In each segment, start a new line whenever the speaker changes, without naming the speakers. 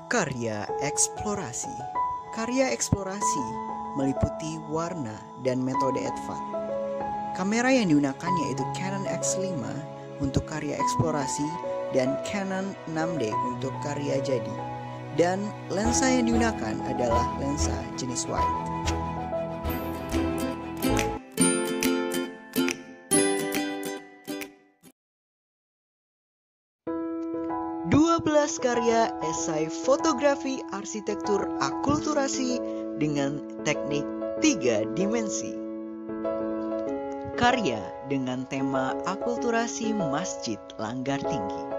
Karya eksplorasi. Karya eksplorasi meliputi warna dan metode advan. Kamera yang digunakan yaitu Canon X5 untuk karya eksplorasi dan Canon 6D untuk karya jadi. Dan lensa yang digunakan adalah lensa jenis wide. 12 karya esai fotografi arsitektur akulturasi dengan teknik 3 dimensi. Karya dengan tema akulturasi Masjid Langgar Tinggi.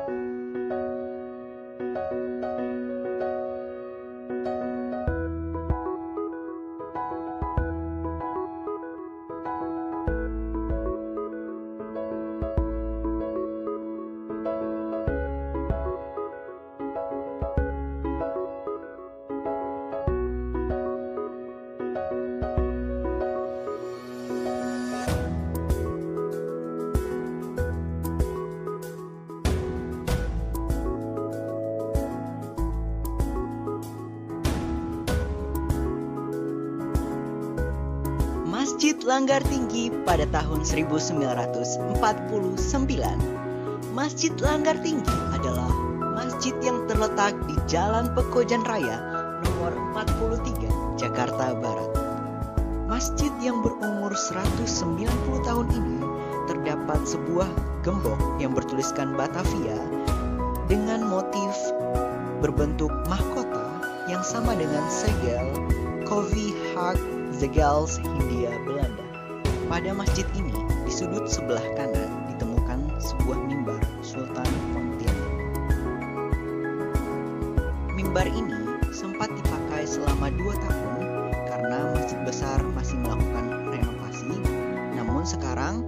Masjid Langgar Tinggi pada tahun 1949. Masjid Langgar Tinggi adalah masjid yang terletak di Jalan Pekojan Raya nomor 43, Jakarta Barat. Masjid yang berumur 190 tahun ini terdapat sebuah gembok yang bertuliskan Batavia dengan motif berbentuk mahkota yang sama dengan segel Kovi Hag Zegels Hindia Belanda. Pada masjid ini, di sudut sebelah kanan ditemukan sebuah mimbar Sultan Pontianak. Mimbar ini sempat dipakai selama 2 tahun karena masjid besar masih melakukan renovasi. Namun sekarang,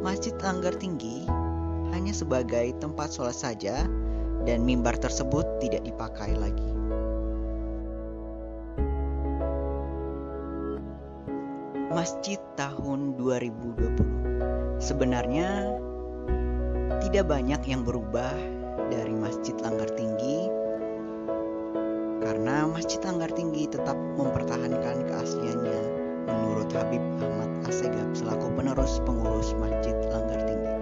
Masjid Langgar Tinggi hanya sebagai tempat sholat saja dan mimbar tersebut tidak dipakai lagi. Masjid tahun 2020. Sebenarnya tidak banyak yang berubah dari Masjid Langgar Tinggi karena Masjid Langgar Tinggi tetap mempertahankan keasliannya menurut Habib Ahmad Assegaf selaku penerus pengurus Masjid Langgar Tinggi.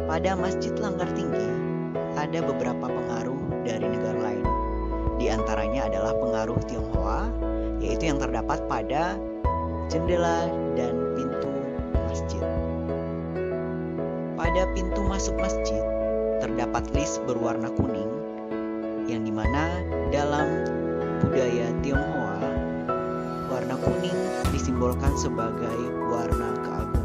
Pada Masjid Langgar Tinggi ada beberapa pengaruh dari negara lain. Di antaranya adalah pengaruh Tionghoa, yaitu yang terdapat pada jendela dan pintu masjid. Pada pintu masuk masjid terdapat list berwarna kuning, yang dimana dalam budaya Tionghoa warna kuning disimbolkan sebagai warna keagungan.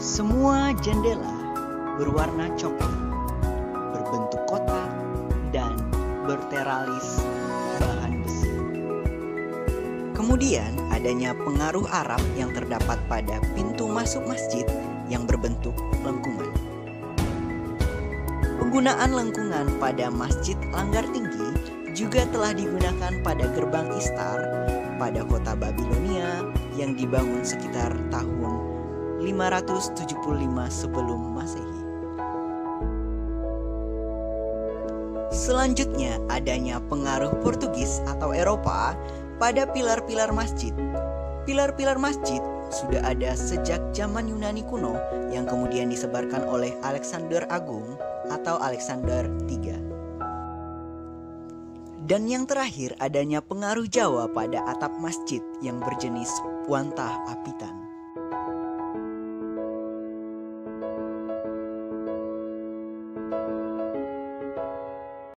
Semua jendela berwarna coklat, berbentuk kotak, dan berteralis bahan besi. Kemudian adanya pengaruh Arab yang terdapat pada pintu masuk masjid yang berbentuk lengkungan. Penggunaan lengkungan pada Masjid Langgar Tinggi juga telah digunakan pada gerbang Istar pada kota Babilonia yang dibangun sekitar tahun 575 sebelum Masehi. Selanjutnya adanya pengaruh Portugis atau Eropa pada pilar-pilar masjid. Pilar-pilar masjid sudah ada sejak zaman Yunani kuno yang kemudian disebarkan oleh Alexander Agung atau Alexander III. Dan yang terakhir adanya pengaruh Jawa pada atap masjid yang berjenis wantah apitan.